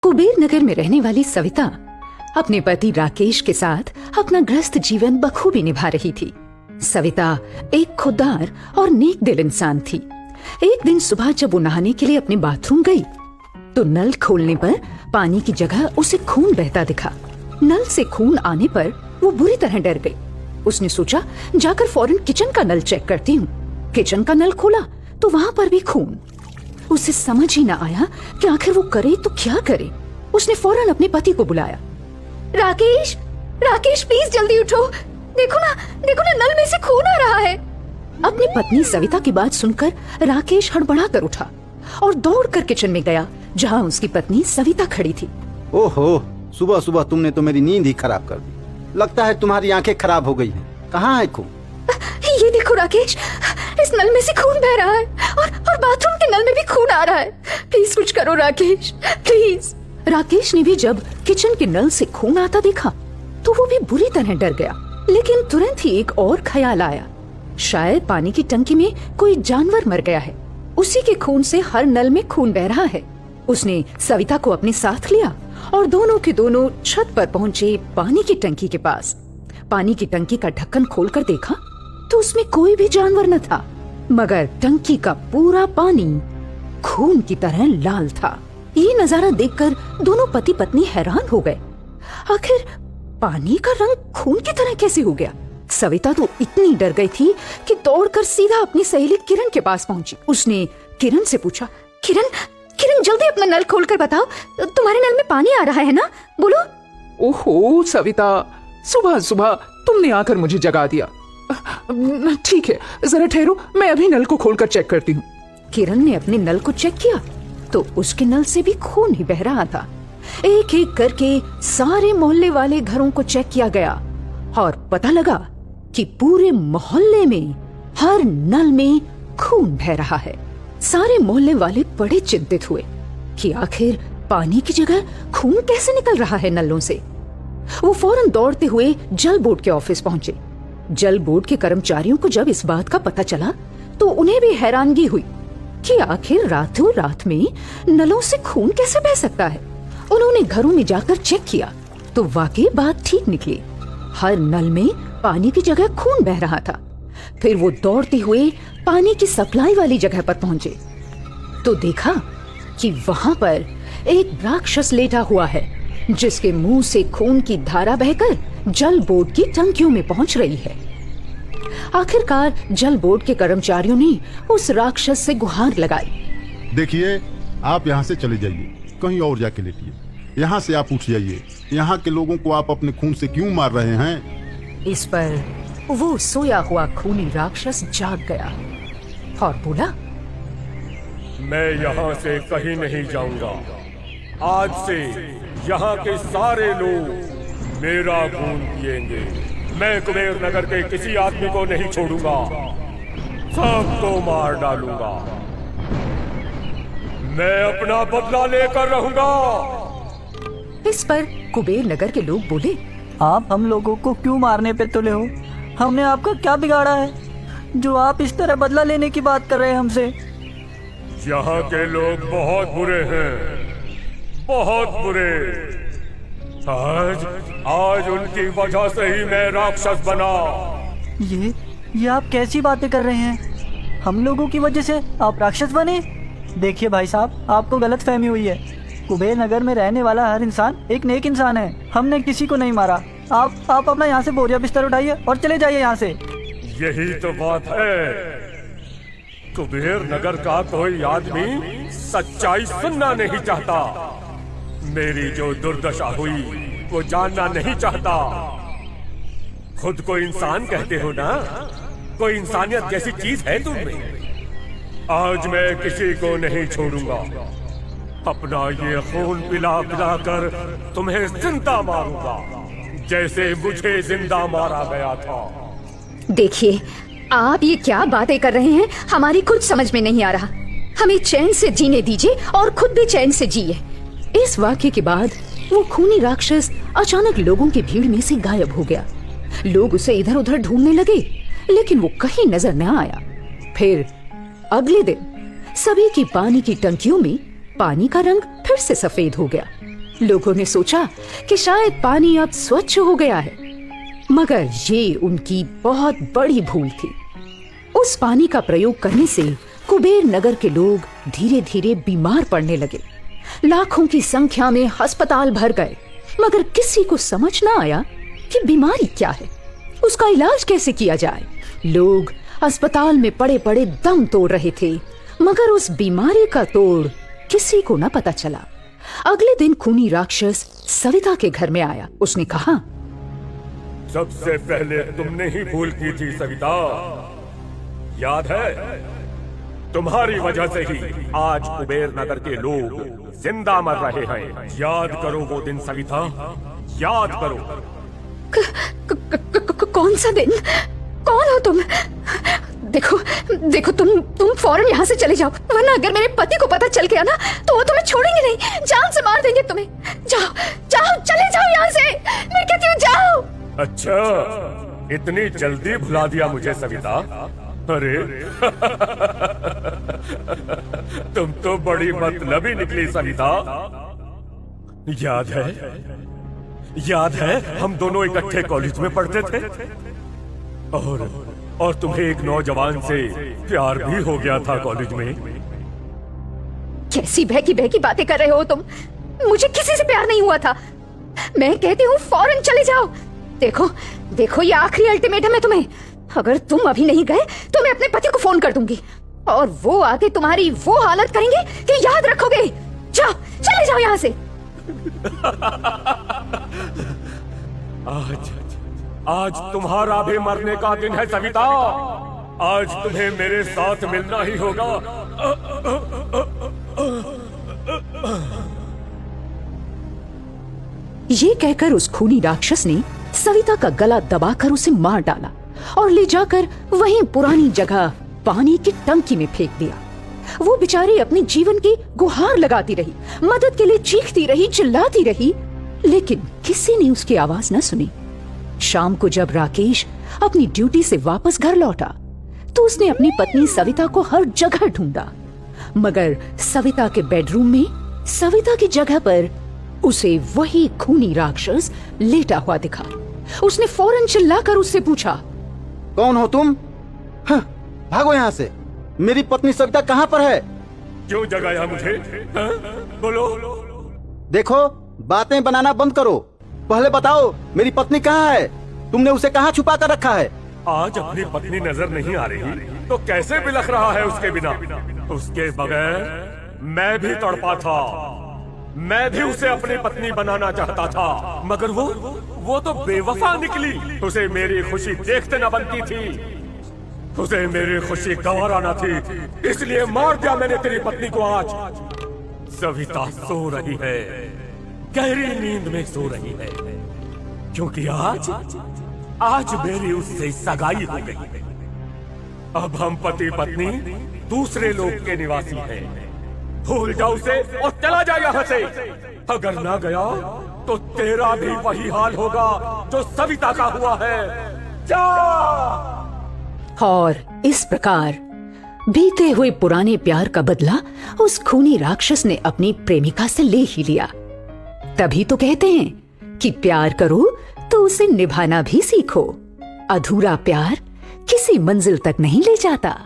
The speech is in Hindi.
कुबेर नगर में रहने वाली सविता अपने पति राकेश के साथ अपना गृहस्थ जीवन बखूबी निभा रही थी। सविता एक खुददार और नेक दिल इंसान थी। एक दिन सुबह जब वो नहाने के लिए अपने बाथरूम गई तो नल खोलने पर पानी की जगह उसे खून बहता दिखा। नल से खून आने पर वो बुरी तरह डर गई। उसने सोचा जाकर फौरन किचन का नल चेक करती हूँ। किचन का नल खोला तो वहाँ पर भी खून। उसे समझ ही ना आया कि आखिर वो करे तो क्या करे। उसने फौरन अपने पति को बुलाया। राकेश, राकेश प्लीज जल्दी उठो, देखो ना नल में से खून आ रहा है। अपनी पत्नी सविता की बात सुनकर राकेश हड़बड़ा कर उठा और दौड़कर किचन में गया जहाँ उसकी पत्नी सविता खड़ी थी। ओहो, सुबह सुबह तुमने तो मेरी नींद ही खराब कर दी। लगता है तुम्हारी आंखें खराब हो गई हैं। कहाँ है खून? ये देखो राकेश, इस नल में से खून बह रहा है और बाथरूम के नल में भी खून आ रहा है। प्लीज कुछ करो राकेश, प्लीज। राकेश ने भी जब किचन के नल से खून आता देखा तो वो भी बुरी तरह डर गया। लेकिन तुरंत ही एक और ख्याल आया, शायद पानी की टंकी में कोई जानवर मर गया है, उसी के खून से हर नल में खून बह रहा है। उसने सविता को अपने साथ लिया और दोनों के दोनों छत पर पहुंचे पानी की टंकी के पास। पानी की टंकी का ढक्कन खोलकर देखा तो उसमें कोई भी जानवर न था, मगर टंकी का पूरा पानी खून की तरह लाल था। ये नजारा देखकर दोनों पति पत्नी हैरान हो गए। आखिर पानी का रंग खून की तरह कैसे हो गया? सविता तो इतनी डर गई थी कि दौड़कर सीधा अपनी सहेली किरण के पास पहुंची। उसने किरण से पूछा, किरण जल्दी अपना नल खोलकर बताओ, तुम्हारे नल में पानी आ रहा है ना, बोलो। ओहो सविता, सुबह सुबह तुमने आकर मुझे जगा दिया। ठीक है, जरा ठहरो, मैं अभी नल को खोलकर चेक करती हूँ। किरण ने अपने नल को चेक किया तो उसके नल से भी खून ही बह रहा था। एक एक करके सारे मोहल्ले वाले घरों को चेक किया गया और पता लगा कि पूरे मोहल्ले में हर नल में खून बह रहा है। सारे मोहल्ले वाले बड़े चिंतित हुए कि आखिर पानी की जगह खून कैसे निकल रहा है नलों से। वो फौरन दौड़ते हुए जल बोर्ड के ऑफिस पहुंचे। जल बोर्ड के कर्मचारियों को जब इस बात का पता चला तो उन्हें भी हैरानगी हुई कि आखिर रातों रात में नलों से खून कैसे बह सकता है। उन्होंने घरों में जाकर चेक किया तो वाकई बात ठीक निकली। हर नल में पानी की जगह खून बह रहा था। फिर वो दौड़ते हुए पानी की सप्लाई वाली जगह पर पहुंचे तो देखा कि वहां पर एक राक्षस लेटा हुआ है जिसके मुंह से खून की धारा बहकर जल बोर्ड की टंकियों में पहुंच रही है। आखिरकार जल बोर्ड के कर्मचारियों ने उस राक्षस से गुहार लगाई। देखिए, आप यहाँ से चले जाइए, कहीं और जाके लेटिए। यहाँ से आप उठ जाइए। यहाँ के लोगों को आप अपने खून से क्यों मार रहे हैं? इस पर वो सोया हुआ खूनी राक्षस जाग गया और बोला, मैं यहाँ से कहीं नहीं जाऊंगा। आज से यहाँ के सारे लोग मेरा खून पिएंगे। मैं कुबेर नगर के किसी आदमी को नहीं छोड़ूंगा, सबको मार डालूंगा। मैं अपना बदला लेकर रहूंगा। इस पर कुबेर नगर के लोग बोले, आप हम लोगों को क्यों मारने पे तुले हो? हमने आपका क्या बिगाड़ा है जो आप इस तरह बदला लेने की बात कर रहे हैं हमसे? यहाँ के लोग बहुत बुरे हैं, बहुत बुरे। आज उनकी वजह से ही मैं राक्षस बना। ये आप कैसी बातें कर रहे हैं? हम लोगों की वजह से आप राक्षस बने? देखिए भाई साहब, आपको गलत फहमी हुई है। कुबेर नगर में रहने वाला हर इंसान एक नेक इंसान है। हमने किसी को नहीं मारा। आप अपना यहाँ से बोरिया बिस्तर उठाइए और चले जाइए यहाँ से। यही तो बात है, कुबेर नगर का कोई आदमी सच्चाई सुनना नहीं चाहता। मेरी जो दुर्दशा हुई वो जानना नहीं चाहता। खुद को इंसान कहते हो ना, कोई इंसानियत जैसी चीज है तुम में। आज मैं किसी को नहीं छोड़ूंगा। अपना ये खून पिला पिला कर तुम्हें जिंदा मारूंगा, जैसे मुझे जिंदा मारा गया था। देखिए, आप ये क्या बातें कर रहे हैं, हमारी कुछ समझ में नहीं आ रहा। हमें चैन से जीने दीजिए और खुद भी चैन से जिए। इस वाक्य के बाद वो खूनी राक्षस अचानक लोगों की भीड़ में से गायब हो गया। लोग उसे इधर उधर ढूंढने लगे लेकिन वो कहीं नजर न आया। फिर अगले दिन सभी की पानी की टंकियों में पानी का रंग फिर से सफेद हो गया। लोगों ने सोचा कि शायद पानी अब स्वच्छ हो गया है, मगर ये उनकी बहुत बड़ी भूल थी। उस पानी का प्रयोग करने से कुबेर नगर के लोग धीरे धीरे बीमार पड़ने लगे। लाखों की संख्या में अस्पताल भर गए, मगर किसी को समझ ना आया कि बीमारी क्या है, उसका इलाज कैसे किया जाए। लोग अस्पताल में पड़े पड़े दम तोड़ रहे थे, मगर उस बीमारी का तोड़ किसी को न पता चला। अगले दिन खूनी राक्षस सविता के घर में आया। उसने कहा, सबसे पहले तुमने ही भूल की थी सविता, याद है? तुम्हारी वजह से ही आज कुबेर नगर के लोग जिंदा मर रहे हैं। याद करो वो दिन सविता, याद करो। कौन सा दिन? कौन हो तुम? देखो देखो, तुम फौरन यहाँ से चले जाओ, वरना अगर मेरे पति को पता चल गया ना तो वो तुम्हें छोड़ेंगे नहीं, जान से मार देंगे तुम्हें। जाओ जाओ, चले जाओ यहाँ से, मैं कहती हूँ जाओ। अच्छा, इतनी जल्दी भुला दिया मुझे सविता? अरे तुम तो बड़ी मतलबी निकली सविता। याद है हम दोनों इकट्ठे कॉलेज में पढ़ते थे, और तुम्हें एक नौजवान से प्यार भी हो गया था कॉलेज में। कैसी बहकी बहकी बातें कर रहे हो तुम? मुझे किसी से प्यार नहीं हुआ था। मैं कहती हूँ फौरन चले जाओ। देखो देखो, ये आखिरी अल्टीमेटम है तुम्हें। अगर तुम अभी नहीं गए तो मैं अपने पति को फोन कर दूंगी, और वो आके तुम्हारी वो हालत करेंगे कि याद रखोगे। जाओ, चले जाओ यहाँ से। आज तुम्हारा भी मरने का दिन है सविता। आज तुम्हें मेरे साथ मिलना ही होगा। ये कहकर उस खूनी राक्षस ने सविता का गला दबाकर उसे मार डाला और ले जाकर वहीं पुरानी जगह पानी की टंकी में फेंक दिया। वो बेचारी अपनी जीवन की गुहार लगाती रही, मदद के लिए चीखती रही, चिल्लाती रही, लेकिन किसी ने उसकी आवाज न सुनी। शाम को जब राकेश अपनी ड्यूटी से वापस घर लौटा तो उसने अपनी पत्नी सविता को हर जगह ढूंढा, मगर सविता के बेडरूम में सविता की जगह पर उसे वही खूनी राक्षस लेटा हुआ दिखा। उसने फौरन चिल्लाकर उससे पूछा, कौन हो तुम? हाँ, भागो यहाँ से। मेरी पत्नी सविता कहाँ पर है? क्यों जगाया मुझे? हाँ? बोलो। देखो, बातें बनाना बंद करो। पहले बताओ मेरी पत्नी कहाँ है? तुमने उसे कहाँ छुपा कर रखा है? आज अपनी पत्नी नजर नहीं आ रही तो कैसे बिलख रहा है उसके बिना? उसके बगैर मैं भी तड़पा था। मैं भी उसे अपनी पत्नी बनाना चाहता था, मगर वो तो बेवफा निकली। उसे मेरी खुशी देखते न बनती थी, उसे मेरी खुशी गंवारा न थी, इसलिए मार दिया मैंने तेरी पत्नी को। आज सविता सो रही है, गहरी नींद में सो रही है, क्योंकि आज मेरी उससे सगाई हो गई। अब हम पति पत्नी दूसरे लोक के निवासी हैं। भूल जा उसे और चला जा यहाँ से। अगर ना गया तो तेरा भी वही हाल होगा जो सविता का हुआ है। जा। और इस प्रकार बीते हुए पुराने प्यार का बदला उस खूनी राक्षस ने अपनी प्रेमिका से ले ही लिया। तभी तो कहते हैं कि प्यार करो तो उसे निभाना भी सीखो। अधूरा प्यार किसी मंजिल तक नहीं ले जाता।